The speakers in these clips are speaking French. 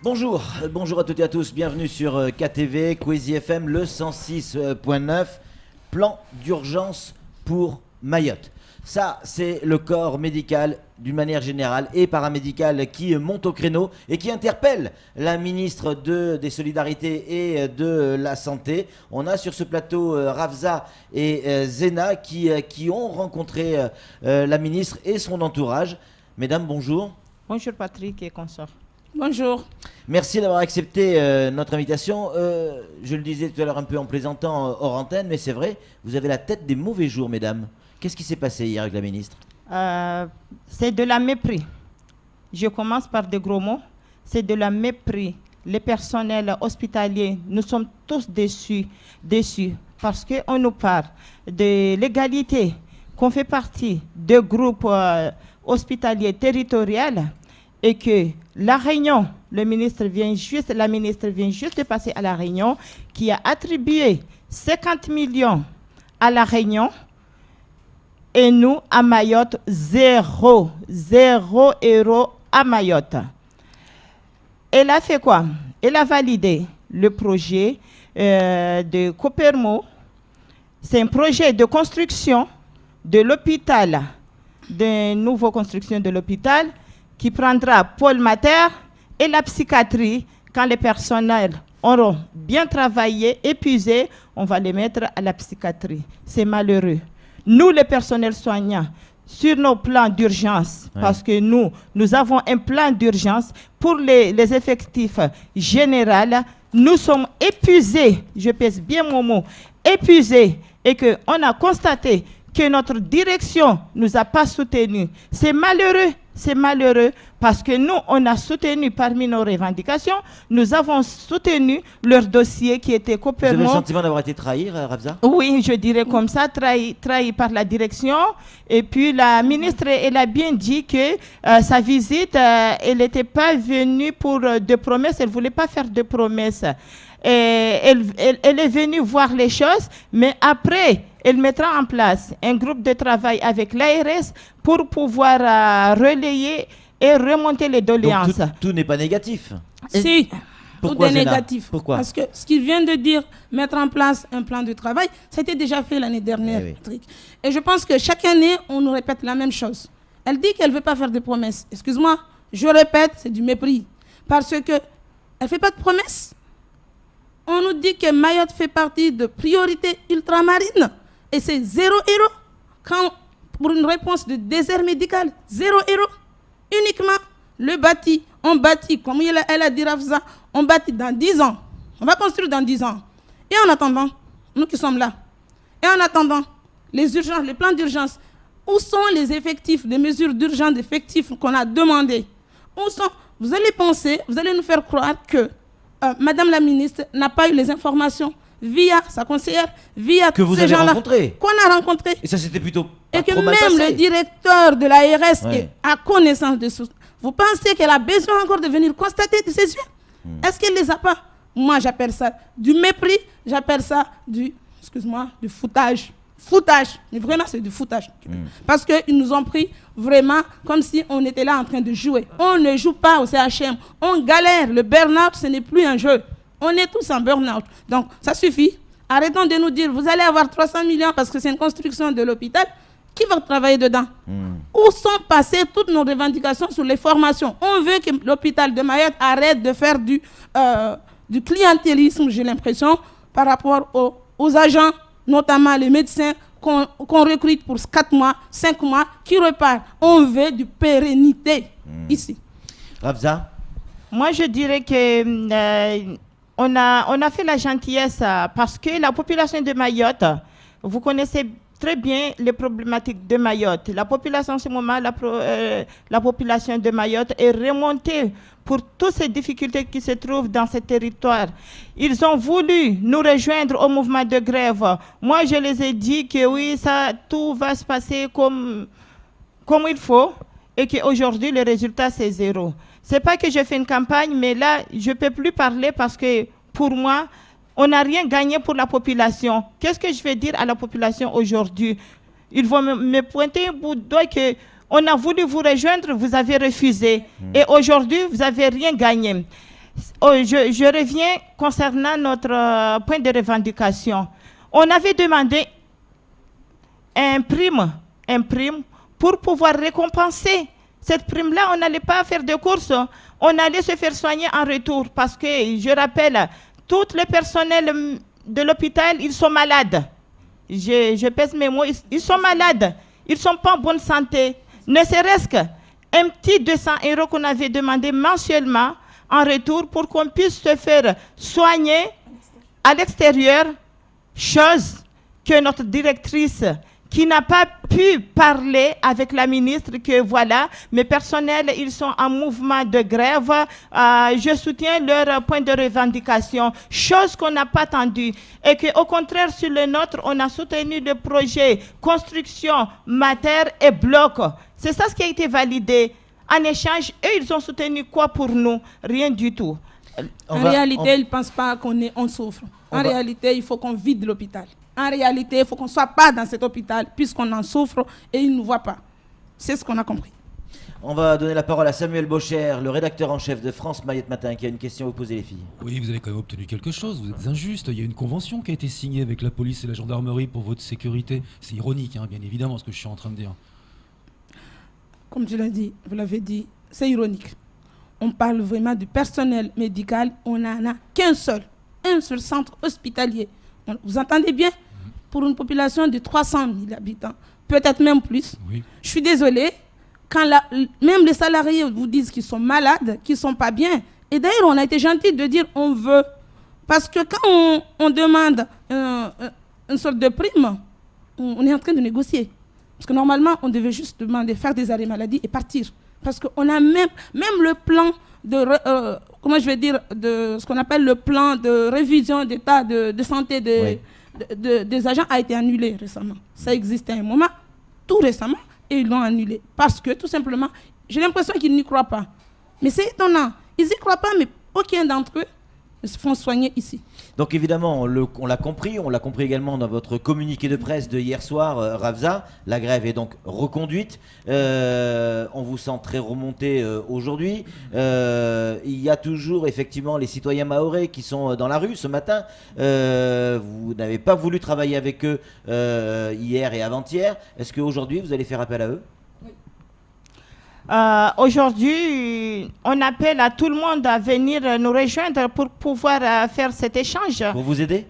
Bonjour à toutes et à tous, bienvenue sur KTV, Kwezi FM, le 106.9, plan d'urgence pour Mayotte. Ça, c'est le corps médical d'une manière générale et paramédical qui monte au créneau et qui interpelle la ministre des Solidarités et de la Santé. On a sur ce plateau Rafza et Zena qui ont rencontré la ministre et son entourage. Mesdames, bonjour. Bonjour Patrick et consorts. Bonjour. Merci d'avoir accepté notre invitation. Je le disais tout à l'heure un peu en plaisantant hors antenne, mais c'est vrai, vous avez la tête des mauvais jours, mesdames. Qu'est-ce qui s'est passé hier avec la ministre ? C'est de la mépris. Je commence par des gros mots. C'est de la mépris. Les personnels hospitaliers, nous sommes tous déçus parce qu'on nous parle de l'égalité, qu'on fait partie de groupes hospitaliers territoriaux et que la Réunion, la ministre vient juste de passer à la Réunion, qui a attribué 50 millions à la Réunion. Et nous, à Mayotte, 0 € à Mayotte. Elle a fait quoi? Elle a validé le projet de Copermo. C'est un projet de construction de l'hôpital, de nouvelle construction de l'hôpital, qui prendra Paul Mater et la psychiatrie. Quand les personnels auront bien travaillé, épuisés, on va les mettre à la psychiatrie. C'est malheureux. Nous, les personnels soignants, sur nos plans d'urgence, parce que nous avons un plan d'urgence pour les effectifs généraux, nous sommes épuisés, je pèse bien mon mot, épuisés, et qu'on a constaté que notre direction ne nous a pas soutenus. C'est malheureux parce que nous, on a soutenu parmi nos revendications, nous avons soutenu leur dossier qui était Copermo. Vous avez le sentiment d'avoir été trahi, Rafza ? Oui, je dirais comme ça, trahi par la direction. Et puis la ministre, elle a bien dit que sa visite, elle n'était pas venue pour de promesses, elle ne voulait pas faire de promesses. Et elle est venue voir les choses, mais après, elle mettra en place un groupe de travail avec l'ARS pour pouvoir relayer et remonter les doléances. Donc tout n'est pas négatif. Si, Pourquoi, tout est Zena ? négatif. Pourquoi ? Parce que ce qu'il vient de dire, mettre en place un plan de travail, ça a été déjà fait l'année dernière, Patrick. Et je pense que chaque année, on nous répète la même chose. Elle dit qu'elle ne veut pas faire de promesses. Excuse-moi, je répète, c'est du mépris. Parce qu'elle ne fait pas de promesses. On nous dit que Mayotte fait partie de priorités ultramarines. Et c'est 0 €. Quand, pour une réponse de désert médical, 0 €. Uniquement le bâti. On bâtit, comme elle a dit Rafza, on bâtit dans 10 ans. On va construire dans 10 ans. Et en attendant, nous qui sommes là, et en attendant, les urgences, les plans d'urgence, où sont les effectifs, les mesures d'urgence d'effectifs qu'on a demandées? Où sont? Vous allez penser, vous allez nous faire croire que Madame la ministre n'a pas eu les informations via sa conseillère, via que vous ces avez gens-là rencontrés. qu'on a rencontrés. Et ça, c'était plutôt pas Et que trop mal même passé. le directeur de l'ARS a connaissance de tout. Vous pensez qu'elle a besoin encore de venir constater de ses yeux? Est-ce qu'elle ne les a pas? Moi, j'appelle ça du mépris, j'appelle ça du foutage. Foutage, mais vraiment c'est du foutage. Parce qu'ils nous ont pris vraiment comme si on était là en train de jouer. On ne joue pas au CHM, on galère. Le burn-out, ce n'est plus un jeu. On est tous en burn-out. Donc ça suffit. Arrêtons de nous dire, vous allez avoir 300 millions parce que c'est une construction de l'hôpital. Qui va travailler dedans? Où sont passées toutes nos revendications sur les formations? On veut que l'hôpital de Mayotte arrête de faire du clientélisme, j'ai l'impression, par rapport aux agents, notamment les médecins qu'on recrute pour 4 mois, 5 mois, qui repartent. On veut du pérennité ici. Rafza ? Moi, je dirais que on a fait la gentillesse parce que la population de Mayotte, vous connaissez très bien les problématiques de Mayotte. La population en ce moment, la population de Mayotte est remontée pour toutes ces difficultés qui se trouvent dans ce territoire. Ils ont voulu nous rejoindre au mouvement de grève. Moi, je les ai dit que oui, tout va se passer comme il faut et qu'aujourd'hui, le résultat, c'est 0. C'est pas que je fais une campagne, mais là, je ne peux plus parler parce que pour moi, on n'a rien gagné pour la population. Qu'est-ce que je vais dire à la population aujourd'hui? Ils vont me pointer un bout de doigt qu'on a voulu vous rejoindre, vous avez refusé. Et aujourd'hui, vous n'avez rien gagné. Je reviens concernant notre point de revendication. On avait demandé un prime pour pouvoir récompenser. Cette prime-là, on n'allait pas faire de courses, on allait se faire soigner en retour parce que, je rappelle, tout le personnel de l'hôpital, ils sont malades. Je pèse mes mots, ils sont malades, ils ne sont pas en bonne santé. Ne serait-ce qu'un petit 200 € qu'on avait demandé mensuellement en retour pour qu'on puisse se faire soigner à l'extérieur, chose que notre directrice, qui n'a pas pu parler avec la ministre, que voilà, mes personnels, ils sont en mouvement de grève, je soutiens leur point de revendication, chose qu'on n'a pas attendue, et qu'au contraire, sur le nôtre, on a soutenu le projet construction, matière et bloc. C'est ça ce qui a été validé. En échange, eux, ils ont soutenu quoi pour nous? Rien du tout. En réalité, ils ne pensent pas qu'on souffre. En réalité, il faut qu'on vide l'hôpital. En réalité, il faut qu'on ne soit pas dans cet hôpital puisqu'on en souffre et ils ne nous voient pas. C'est ce qu'on a compris. On va donner la parole à Samuel Bocher, le rédacteur en chef de France Mayotte Matin, qui a une question à vous poser, les filles. Oui, vous avez quand même obtenu quelque chose, vous êtes injuste. Il y a une convention qui a été signée avec la police et la gendarmerie pour votre sécurité. C'est ironique, hein, bien évidemment, ce que je suis en train de dire. Comme tu l'as dit, vous l'avez dit, c'est ironique. On parle vraiment du personnel médical, on n'en a qu'un seul centre hospitalier. Vous entendez bien? Pour une population de 300 000 habitants, peut-être même plus. Oui. Je suis désolée, quand même les salariés vous disent qu'ils sont malades, qu'ils ne sont pas bien. Et d'ailleurs, on a été gentil de dire on veut. Parce que quand on demande une sorte de prime, on est en train de négocier. Parce que normalement, on devait juste demander, faire des arrêts maladie et partir. Parce qu'on a même le plan de, comment je vais dire, de ce qu'on appelle le plan de révision d'état de santé des agents a été annulé récemment. Ça existait à un moment, tout récemment, et ils l'ont annulé. Parce que, tout simplement, j'ai l'impression qu'ils n'y croient pas. Mais c'est étonnant. Ils n'y croient pas, mais aucun d'entre eux ne se font soigner ici. Donc évidemment, on l'a compris également dans votre communiqué de presse de hier soir, Ravza, la grève est donc reconduite, on vous sent très remonté aujourd'hui, il y a toujours effectivement les citoyens mahorais qui sont dans la rue ce matin, vous n'avez pas voulu travailler avec eux hier et avant-hier, est-ce qu'aujourd'hui vous allez faire appel à eux? Aujourd'hui, on appelle à tout le monde à venir nous rejoindre pour pouvoir faire cet échange. Pour vous aider?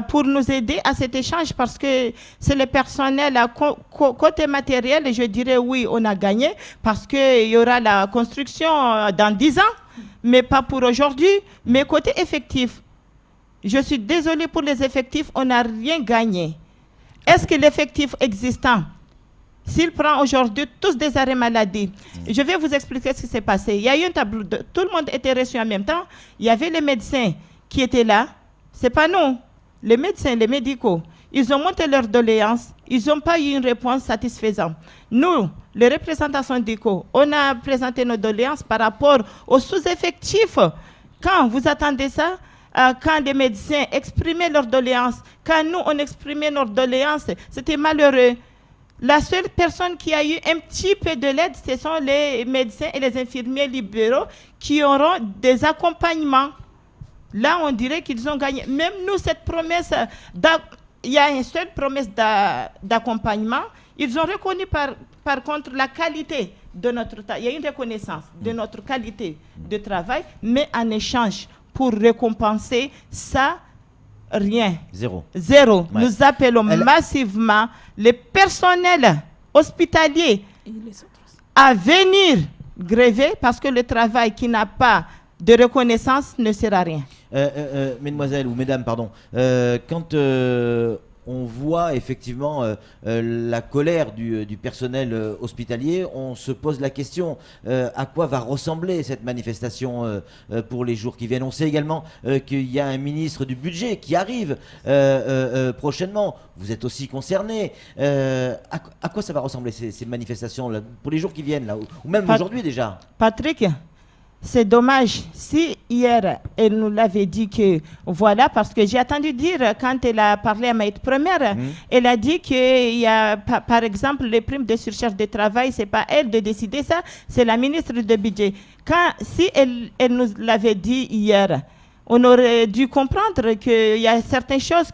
Pour nous aider à cet échange parce que c'est le personnel côté matériel et je dirais oui, on a gagné parce qu'il y aura la construction dans 10 ans, mais pas pour aujourd'hui. Mais côté effectif, je suis désolée pour les effectifs, on n'a rien gagné. Est-ce que l'effectif existant, s'il prend aujourd'hui tous des arrêts maladie, je vais vous expliquer ce qui s'est passé. Il y a eu un tableau, tout le monde était reçu en même temps. Il y avait les médecins qui étaient là. Ce n'est pas nous, les médecins, les médicaux. Ils ont monté leur doléance. Ils n'ont pas eu une réponse satisfaisante. Nous, les représentants syndicaux, on a présenté nos doléances par rapport aux sous-effectifs. Quand vous attendez ça, quand des médecins exprimaient leurs doléances, quand nous, on exprimait nos doléances, c'était malheureux. La seule personne qui a eu un petit peu de l'aide, ce sont les médecins et les infirmiers libéraux qui auront des accompagnements. Là, on dirait qu'ils ont gagné. Même nous, cette promesse, il y a une seule promesse d'accompagnement. Ils ont reconnu par contre la qualité de notre travail. Il y a une reconnaissance de notre qualité de travail, mais en échange, pour récompenser ça, rien. Zéro. Ouais. Nous appelons massivement les personnels hospitaliers à venir gréver parce que le travail qui n'a pas de reconnaissance ne sert à rien. Mesdemoiselles ou mesdames, pardon, quand on voit effectivement la colère du personnel hospitalier, on se pose la question à quoi va ressembler cette manifestation pour les jours qui viennent. On sait également qu'il y a un ministre du budget qui arrive prochainement. Vous êtes aussi concerné. À quoi ça va ressembler ces manifestations là, pour les jours qui viennent là, ou même aujourd'hui déjà? Patrick, c'est dommage. Si hier, elle nous l'avait dit que voilà, parce que j'ai entendu dire, quand elle a parlé à Maït Première, elle a dit qu'il y a, par exemple, les primes de surcharge de travail, c'est pas elle de décider ça, c'est la ministre de budget. Si elle nous l'avait dit hier, on aurait dû comprendre qu'il y a certaines choses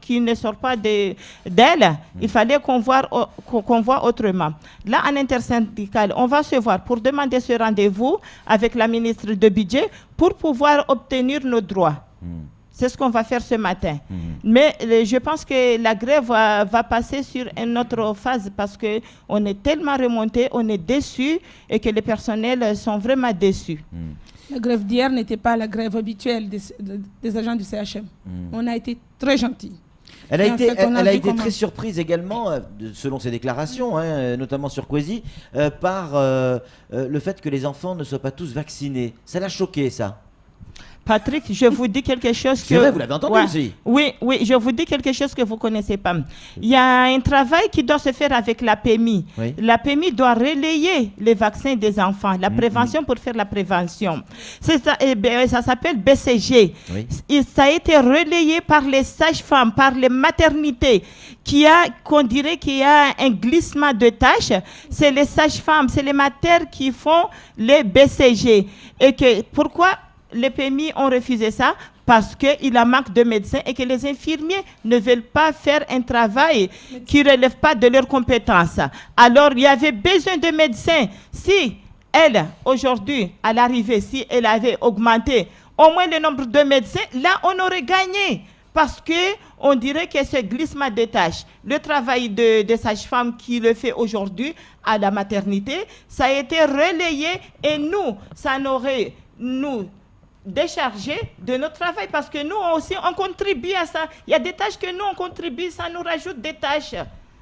qui ne sortent pas d'elle. Il fallait qu'on voit autrement. Là, en intersyndical, on va se voir pour demander ce rendez-vous avec la ministre de budget pour pouvoir obtenir nos droits. C'est ce qu'on va faire ce matin. Mais je pense que la grève va passer sur une autre phase parce qu'on est tellement remonté, on est déçus et que les personnels sont vraiment déçus. La grève d'hier n'était pas la grève habituelle des agents du CHM. On a été très gentils. Elle a été très surprise également, selon ses déclarations, notamment sur Kwesi, par le fait que les enfants ne soient pas tous vaccinés. Ça l'a choqué, ça. Patrick, je vous dis quelque chose que... C'est vrai, vous l'avez entendu aussi. Oui, je vous dis quelque chose que vous ne connaissez pas. Il y a un travail qui doit se faire avec la PMI. Oui. La PMI doit relayer les vaccins des enfants, la prévention pour faire la prévention. Ça s'appelle BCG. Oui. Ça a été relayé par les sages-femmes, par les maternités, qu'on dirait qu'il y a un glissement de tâches. C'est les sages-femmes, c'est les matères qui font les BCG. Et pourquoi les PMI ont refusé ça? Parce qu'il y a manque de médecins et que les infirmiers ne veulent pas faire un travail qui ne relève pas de leurs compétences. Alors, il y avait besoin de médecins. Si elle, aujourd'hui, à l'arrivée, si elle avait augmenté au moins le nombre de médecins, là, on aurait gagné. Parce qu'on dirait que ce glissement de tâches, le travail de sage-femme qui le fait aujourd'hui à la maternité, ça a été relayé et nous, ça n'aurait nous déchargé de notre travail parce que nous aussi, on contribue à ça. Il y a des tâches que nous, on contribue, ça nous rajoute des tâches.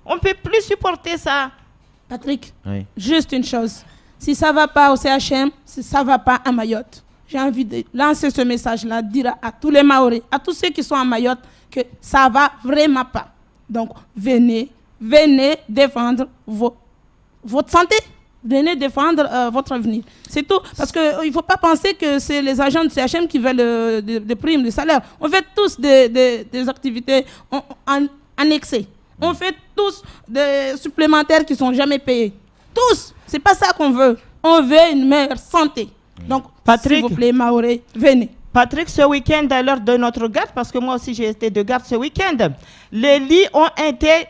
On ne peut plus supporter ça. Patrick, juste une chose. Si ça ne va pas au CHM, si ça ne va pas à Mayotte, j'ai envie de lancer ce message-là, dire à tous les Maoris, à tous ceux qui sont à Mayotte, que ça ne va vraiment pas. Donc, venez défendre votre santé. Venez défendre votre avenir. C'est tout. Parce qu'il ne faut pas penser que c'est les agents de CHM qui veulent des primes, des salaires. On fait tous des activités annexées. On fait tous des supplémentaires qui ne sont jamais payés. Tous. Ce n'est pas ça qu'on veut. On veut une meilleure santé. Donc, Patrick, s'il vous plaît, Maoré, venez. Patrick, ce week-end, à l'heure de notre garde, parce que moi aussi j'ai été de garde ce week-end, les lits ont été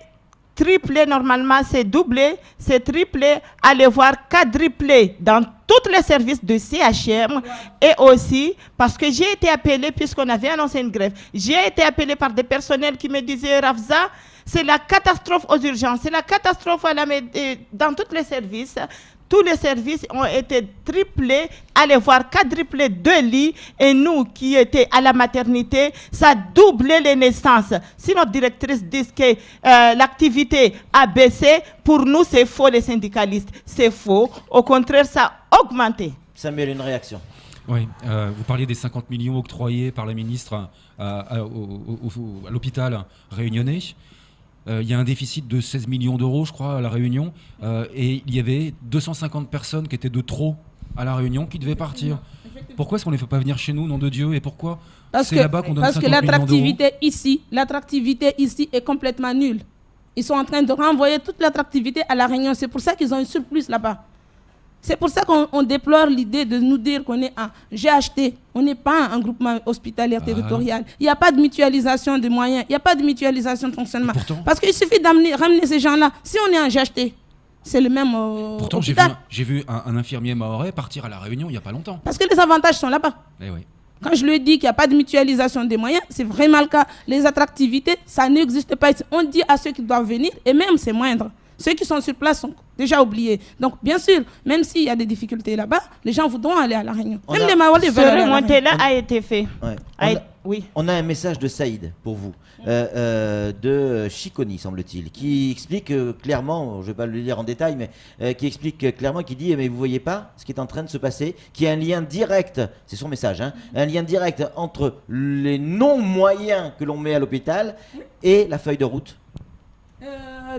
triplé, normalement, c'est doublé, c'est triplé, allez voir quadruplé dans tous les services de CHM et aussi parce que j'ai été appelé, puisqu'on avait annoncé une grève, j'ai été appelé par des personnels qui me disaient, Rafza, c'est la catastrophe aux urgences, c'est la catastrophe dans tous les services. Tous les services ont été triplés, allez voir quadruplés de lits et nous qui étions à la maternité, ça doublait les naissances. Si notre directrice dit que l'activité a baissé, pour nous c'est faux les syndicalistes, c'est faux. Au contraire, ça a augmenté. Samuel, une réaction? Oui, vous parliez des 50 millions octroyés par la ministre à l'hôpital réunionnais. Il y a un déficit de 16 millions d'euros, je crois, à La Réunion. Et il y avait 250 personnes qui étaient de trop à La Réunion qui devaient partir. Pourquoi est-ce qu'on ne les fait pas venir chez nous, nom de Dieu? Et pourquoi c'est là-bas qu'on donne 50 millions d'euros? Parce que l'attractivité ici est complètement nulle. Ils sont en train de renvoyer toute l'attractivité à La Réunion. C'est pour ça qu'ils ont un surplus là-bas. C'est pour ça qu'on déplore l'idée de nous dire qu'on est un GHT. On n'est pas un groupement hospitalier territorial. Il n'y a pas de mutualisation de moyens. Il n'y a pas de mutualisation de fonctionnement. Parce qu'il suffit ramener ces gens-là. Si on est un GHT, c'est le même pourtant, j'ai vu un infirmier mahorais partir à La Réunion il n'y a pas longtemps. Parce que les avantages sont là-bas. Eh oui. Quand je lui ai dit qu'il n'y a pas de mutualisation des moyens, c'est vraiment le cas. Les attractivités, ça n'existe pas ici. On dit à ceux qui doivent venir, et même c'est moindre. Ceux qui sont sur place sont déjà oubliés. Donc, bien sûr, même s'il y a des difficultés là-bas, les gens voudront aller à La Réunion. Même les Maoris veulent aller à La Réunion. Là a été fait. Ouais. On a un message de Saïd pour vous, de Chiconi, semble-t-il, qui explique clairement, je ne vais pas le lire en détail, mais qui explique clairement, qui dit, mais vous ne voyez pas ce qui est en train de se passer, qu'il y a un lien direct, c'est son message, un lien direct entre les non-moyens que l'on met à l'hôpital et la feuille de route.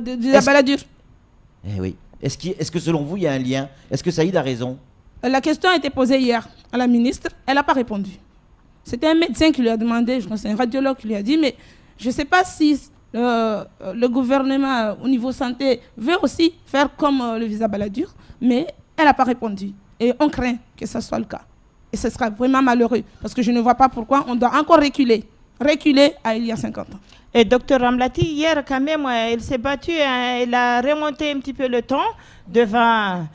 De la baladure. Eh oui. Est-ce que selon vous, il y a un lien? Est-ce que Saïd a raison? La question a été posée hier à la ministre, elle n'a pas répondu. C'était un médecin qui lui a demandé, je pense que c'est un radiologue qui lui a dit, mais je ne sais pas si le gouvernement au niveau santé veut aussi faire comme le visa Balladur, mais elle n'a pas répondu. Et on craint que ce soit le cas. Et ce sera vraiment malheureux, parce que je ne vois pas pourquoi on doit encore reculer à il y a 50 ans. Et Dr Ramlati, hier quand même, il s'est battu, hein, il a remonté un petit peu le ton devant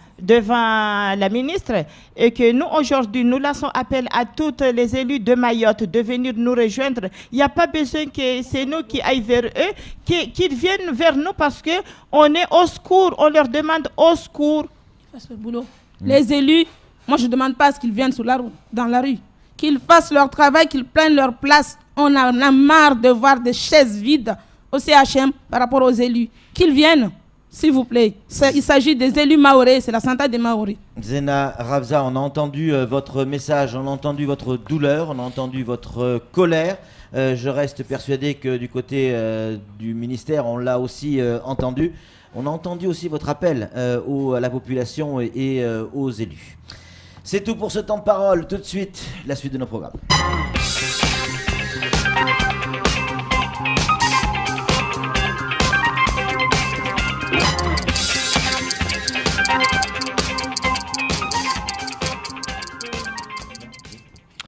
la ministre, et que nous aujourd'hui, nous lançons appel à tous les élus de Mayotte de venir nous rejoindre. Il n'y a pas besoin que c'est nous qui aillent vers eux, qu'ils viennent vers nous, parce qu'on est au secours, on leur demande au secours. Ils fassent le boulot. Les élus, moi je ne demande pas à ce qu'ils viennent dans la rue, qu'ils fassent leur travail, qu'ils prennent leur place. On en a marre de voir des chaises vides au CHM par rapport aux élus. Qu'ils viennent, s'il vous plaît. Il s'agit des élus mahorais, c'est la santé des mahorais. Zena Ravza, on a entendu votre message, on a entendu votre douleur, on a entendu votre colère. Je reste persuadé que du côté du ministère, on l'a aussi entendu. On a entendu aussi votre appel à la population et aux élus. C'est tout pour ce temps de parole. Tout de suite, la suite de nos programmes.